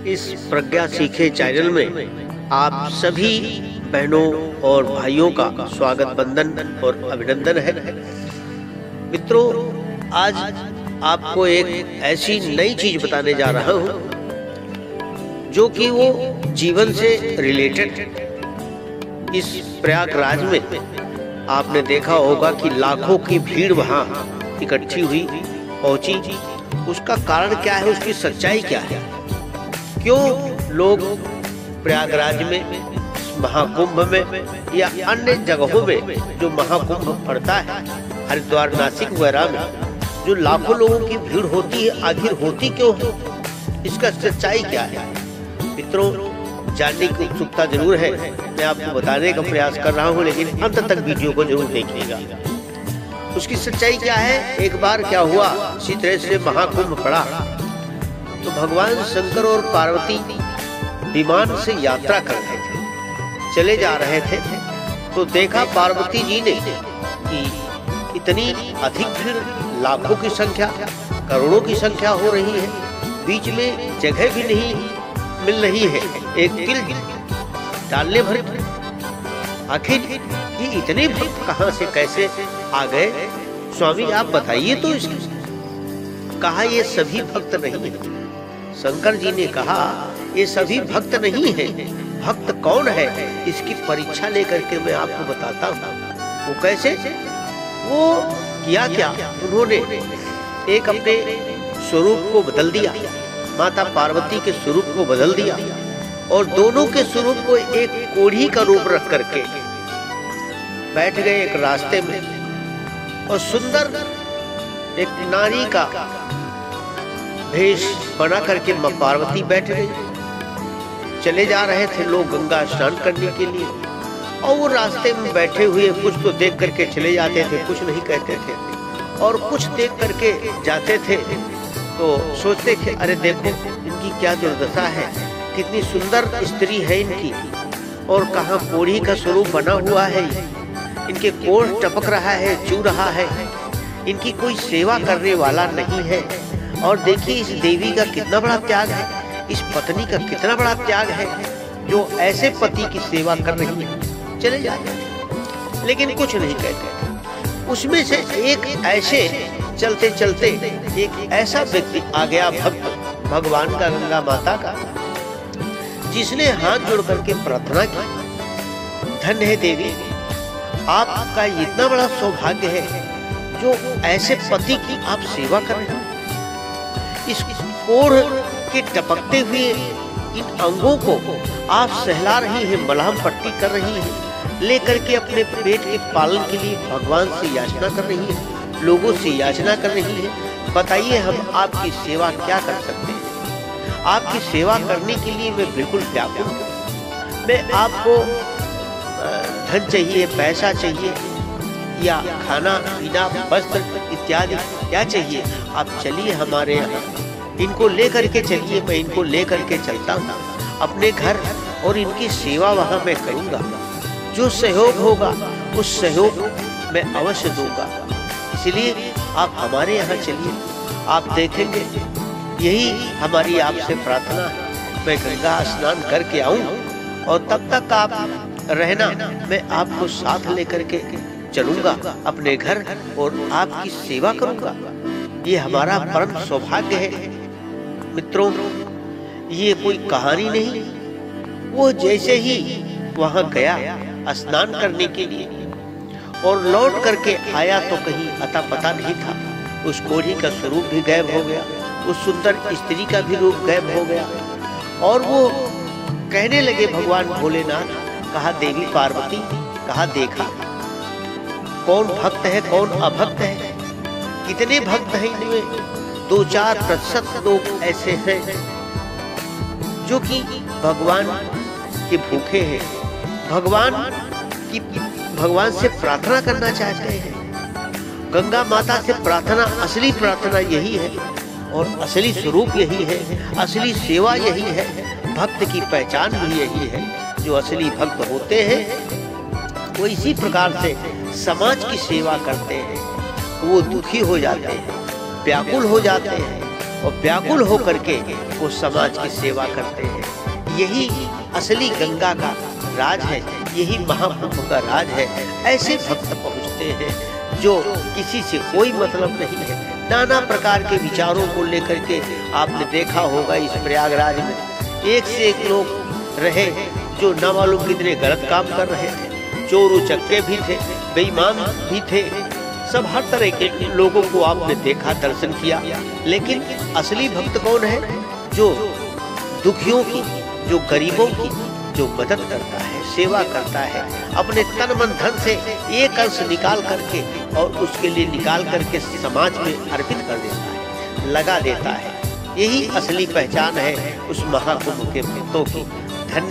इस प्रज्ञा सीखे चैनल में आप सभी बहनों और भाइयों का स्वागत, वंदन और अभिनंदन है। मित्रों, आज आपको एक ऐसी नई चीज बताने जा रहा हूं जो कि वो जीवन से रिलेटेड। इस प्रयागराज में आपने देखा होगा कि लाखों की भीड़ वहां इकट्ठी हुई, पहुंची। उसका कारण क्या है, उसकी सच्चाई क्या है, क्यों लोग प्रयागराज में, महाकुंभ में या अन्य जगहों में जो महाकुंभ पड़ता है, हरिद्वार, नासिक वगैरह में जो लाखों लोगों की भीड़ होती है, आखिर होती क्यों है, इसका सच्चाई क्या है। मित्रों, जानने की उत्सुकता जरूर है, मैं आपको बताने का प्रयास कर रहा हूं, लेकिन अंत तक वीडियो को जरूर देखिएगा। उसकी सच्चाई क्या है। एक बार क्या हुआ, इसी तरह से महाकुंभ पड़ा तो भगवान शंकर और पार्वती विमान से यात्रा कर रहे थे, चले जा रहे थे, तो देखा पार्वती जी ने कि इतनी अधिक भीड़, लाखों की संख्या, करोड़ों की संख्या हो रही है, बीच में जगह भी नहीं मिल रही है एक तिल डालने भर। आखिर ये इतने भक्त कहां से कैसे आ गए, स्वामी आप बताइए तो इसकी। कहा ये सभी भक्त नहीं है। शंकर जी ने कहा ये सभी भक्त नहीं है। भक्त कौन है, इसकी परीक्षा लेकर के मैं आपको बताता हूँ। वो कैसे, वो किया क्या, उन्होंने एक अपने स्वरूप को बदल दिया, माता पार्वती के स्वरूप को बदल दिया और दोनों के स्वरूप को एक कोढ़ी का रूप रख करके बैठ गए एक रास्ते में, और सुंदर एक नारी का भेष बना करके मां पार्वती बैठ गई। चले जा रहे थे लोग गंगा स्नान करने के लिए, और वो रास्ते में बैठे हुए कुछ तो देख करके चले जाते थे, कुछ नहीं कहते थे, और कुछ देख करके जाते थे तो सोचते थे अरे देखो इनकी क्या दुर्दशा है, कितनी सुंदर स्त्री है इनकी, और कहाँ कोढ़ी का स्वरूप बना हुआ है, इनके कोढ़ टपक रहा है, चू रहा है, इनकी कोई सेवा करने वाला नहीं है। और देखिए इस देवी का कितना बड़ा त्याग है, इस पत्नी का कितना बड़ा त्याग है जो ऐसे पति की सेवा कर रही है। चले जाते लेकिन कुछ नहीं कहते। उसमें से एक ऐसे चलते चलते एक ऐसा व्यक्ति आ गया, भक्त भगवान का, गंगा माता का, जिसने हाथ जोड़ करके प्रार्थना की, धन्य है देवी, आपका इतना बड़ा सौभाग्य है जो ऐसे पति की आप सेवा कर रहे हैं। इस कोढ़ के टपकते हुए इन अंगों को आप सहला रही हैं, मलहम पट्टी कर रही हैं, लेकर के अपने पेट के पालन के लिए भगवान से याचना कर रही हैं, लोगों से याचना कर रही हैं। बताइए हम आपकी सेवा क्या कर सकते हैं। आपकी सेवा करने के लिए मैं बिल्कुल व्याकुल हूँ। मैं आपको धन चाहिए, पैसा चाहिए, या खाना पीना, वस्त्र इत्यादि क्या चाहिए, आप चलिए हमारे यहाँ, इनको लेकर के चलिए, मैं इनको लेकर के चलता हूँ अपने घर, और इनकी सेवा वहाँ मैं करूँगा। जो सहयोग होगा उस सहयोग मैं अवश्य दूंगा। इसलिए आप हमारे यहाँ चलिए, आप देखेंगे, यही हमारी आपसे प्रार्थना है। मैं गंगा स्नान करके आऊं और तब तक आप रहना, मैं आपको साथ लेकर के चलूंगा अपने घर और आपकी सेवा करूंगा। ये हमारा परम सौभाग्य है। मित्रों, ये कोई कहानी नहीं। वो जैसे ही वहां गया स्नान करने के लिए और लौट करके आया तो कहीं अता पता नहीं था। उस कोढ़ी का स्वरूप भी गायब हो गया, उस सुंदर स्त्री का भी रूप गायब हो गया, और वो कहने लगे भगवान भोलेनाथ, कहा देवी पार्वती, कहा देखा कौन भक्त है कौन अभक्त है, कितने भक्त हैं इनमें, 2-4% लोग ऐसे हैं जो कि भगवान के भूखे हैं, भगवान से प्रार्थना करना चाहते हैं। गंगा माता से प्रार्थना, असली प्रार्थना यही है और असली स्वरूप यही है, असली सेवा यही है, भक्त की पहचान भी यही है। जो असली भक्त होते हैं वो इसी प्रकार से समाज की सेवा करते हैं। वो दुखी हो जाते हैं, व्याकुल हो जाते हैं, और व्याकुल होकर के वो समाज की सेवा करते हैं। यही असली गंगा का राज है, यही महाकुंभ का राज है। ऐसे भक्त पहुँचते हैं जो किसी से कोई मतलब नहीं है, नाना प्रकार के विचारों को लेकर के। आपने देखा होगा इस प्रयागराज में एक से एक लोग रहे जो न मालूम कितने गलत काम कर रहे थे, चोर उचक्के भी थे, बेईमान भी थे, सब हर तरह के लोगों को आपने देखा, दर्शन किया। लेकिन असली भक्त कौन है? जो दुखियों की, जो गरीबों की जो मदद करता है, सेवा करता है, अपने तन मन धन से एक अंश निकाल करके और उसके लिए निकाल करके समाज में अर्पित कर देता है, लगा देता है। यही असली पहचान है उस महाकुंभ के भक्तों की। धन्य